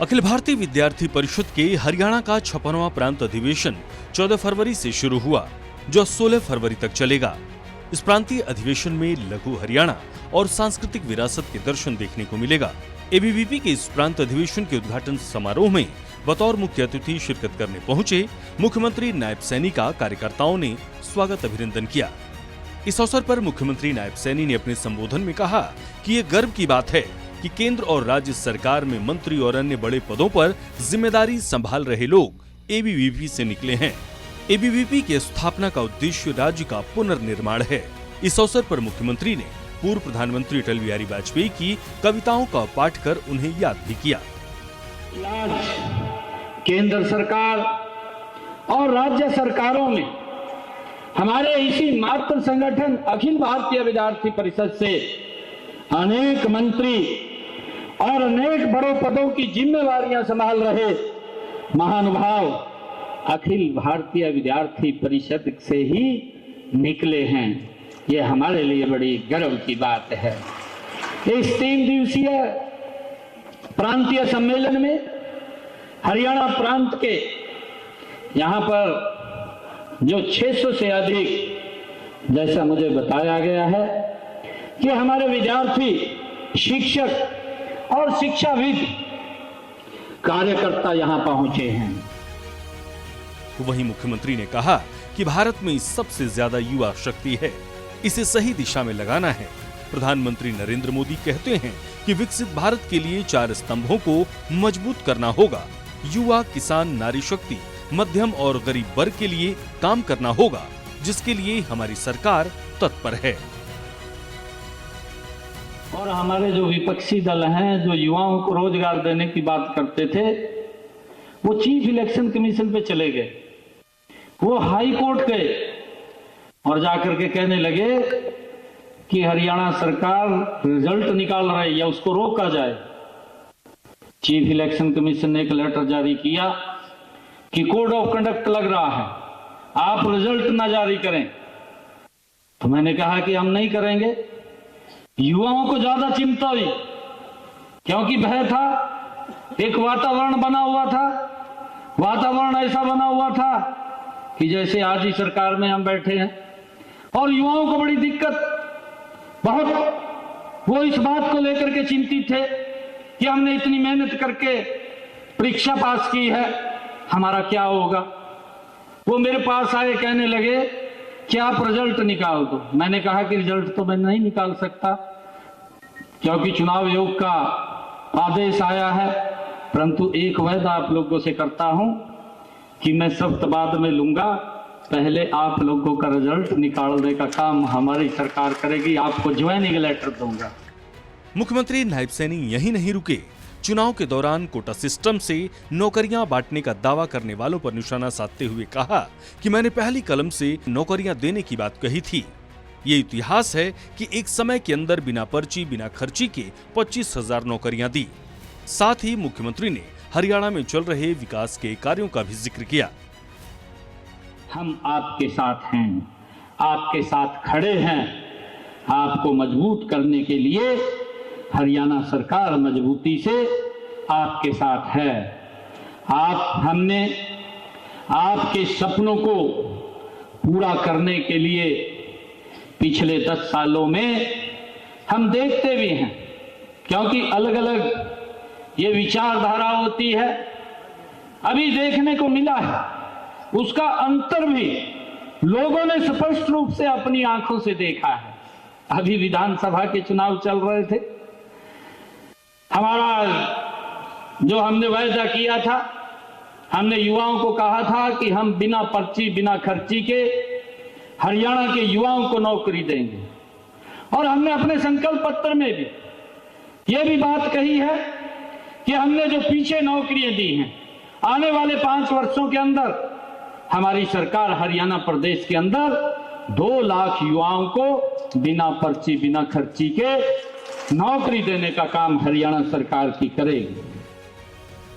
अखिल भारतीय विद्यार्थी परिषद के हरियाणा का 56वां प्रांत अधिवेशन 14 फरवरी से शुरू हुआ, जो 16 फरवरी तक चलेगा। इस प्रांतीय अधिवेशन में लघु हरियाणा और सांस्कृतिक विरासत के दर्शन देखने को मिलेगा। एबीवीपी के इस प्रांत अधिवेशन के उद्घाटन समारोह में बतौर मुख्य अतिथि शिरकत करने पहुंचे मुख्यमंत्री नायब सैनी का कार्यकर्ताओं ने स्वागत अभिनंदन किया। इस अवसर पर मुख्यमंत्री नायब सैनी ने अपने संबोधन में कहा कि ये गर्व की बात है कि केंद्र और राज्य सरकार में मंत्री और अन्य बड़े पदों पर जिम्मेदारी संभाल रहे लोग एबीवीपी से निकले हैं। एबीवीपी की स्थापना का उद्देश्य राज्य का पुनर्निर्माण है। इस अवसर पर मुख्यमंत्री ने पूर्व प्रधानमंत्री अटल बिहारी वाजपेयी की कविताओं का पाठ कर उन्हें याद भी किया। आज केंद्र सरकार और राज्य सरकारों में हमारे इसी मातृ संगठन अखिल भारतीय विद्यार्थी परिषद से अनेक मंत्री और अनेक बड़े पदों की जिम्मेवारियां संभाल रहे महानुभाव अखिल भारतीय विद्यार्थी परिषद से ही निकले हैं। ये हमारे लिए बड़ी गर्व की बात है। इस 3 दिवसीय प्रांतीय सम्मेलन में हरियाणा प्रांत के यहाँ पर जो 600 से अधिक, जैसा मुझे बताया गया है कि हमारे विद्यार्थी, शिक्षक और शिक्षाविद कार्यकर्ता यहाँ पहुंचे हैं। वहीं मुख्यमंत्री ने कहा कि भारत में सबसे ज्यादा युवा शक्ति है, इसे सही दिशा में लगाना है। प्रधानमंत्री नरेंद्र मोदी कहते हैं कि विकसित भारत के लिए 4 स्तंभों को मजबूत करना होगा। युवा, किसान, नारी शक्ति, मध्यम और गरीब वर्ग के लिए काम करना होगा, जिसके लिए हमारी सरकार तत्पर है। और हमारे जो विपक्षी दल हैं, जो युवाओं को रोजगार देने की बात करते थे, वो चीफ इलेक्शन कमीशन पे चले गए। वो हाई कोर्ट गए और जाकर के कहने लगे कि हरियाणा सरकार रिजल्ट निकाल रही है या उसको रोका जाए। चीफ इलेक्शन कमीशन ने एक लेटर जारी किया कि कोड ऑफ कंडक्ट लग रहा है, आप रिजल्ट ना जारी करें। तो मैंने कहा कि हम नहीं करेंगे। युवाओं को ज्यादा चिंता हुई, क्योंकि भय था, एक वातावरण बना हुआ था। वातावरण ऐसा बना हुआ था कि जैसे आज ही सरकार में हम बैठे हैं, और युवाओं को बड़ी दिक्कत, बहुत वो इस बात को लेकर के चिंतित थे कि हमने इतनी मेहनत करके परीक्षा पास की है, हमारा क्या होगा। वो मेरे पास आए, कहने लगे कि आप रिजल्ट निकाल दो। मैंने कहा कि रिजल्ट तो मैं नहीं निकाल सकता, क्योंकि चुनाव आयोग का आदेश आया है, परंतु एक वादा आप लोगों से करता हूं कि मैं सख्त बाद में लूंगा, पहले आप लोगों का रिजल्ट निकालने का काम हमारी सरकार करेगी, आपको ज्वाइनिंग लेटर दूंगा। मुख्यमंत्री नायब सैनी यही नहीं रुके। चुनाव के दौरान कोटा सिस्टम से नौकरियां बांटने का दावा करने वालों पर निशाना साधते हुए कहा कि मैंने पहली कलम से नौकरियां देने की बात कही थी। ये इतिहास है कि एक समय के अंदर बिना पर्ची, बिना खर्ची के 25,000 नौकरियां दी। साथ ही मुख्यमंत्री ने हरियाणा में चल रहे विकास के कार्यों का भी जिक्र किया। हम आपके साथ हैं, आपके साथ खड़े हैं। आपको मजबूत करने के लिए हरियाणा सरकार मजबूती से आपके साथ है। हमने आपके सपनों को पूरा करने के लिए पिछले 10 सालों में हम देखते भी हैं, क्योंकि अलग अलग ये विचारधारा होती है। अभी देखने को मिला है, उसका अंतर भी लोगों ने स्पष्ट रूप से अपनी आंखों से देखा है। अभी विधानसभा के चुनाव चल रहे थे, हमारा जो हमने वायदा किया था, हमने युवाओं को कहा था कि हम बिना पर्ची, बिना खर्ची के हरियाणा के युवाओं को नौकरी देंगे। और हमने अपने संकल्प पत्र में भी यह भी बात कही है कि हमने जो पीछे नौकरियां दी हैं, आने वाले 5 वर्षों के अंदर हमारी सरकार हरियाणा प्रदेश के अंदर 2 लाख युवाओं को बिना पर्ची, बिना खर्ची के नौकरी देने का काम हरियाणा सरकार की करेगी।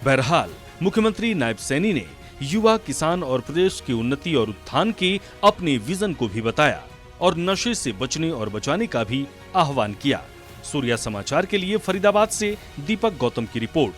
बहरहाल मुख्यमंत्री नायब सैनी ने युवा, किसान और प्रदेश की उन्नति और उत्थान के अपने विजन को भी बताया और नशे से बचने और बचाने का भी आह्वान किया। सूर्या समाचार के लिए फरीदाबाद से दीपक गौतम की रिपोर्ट।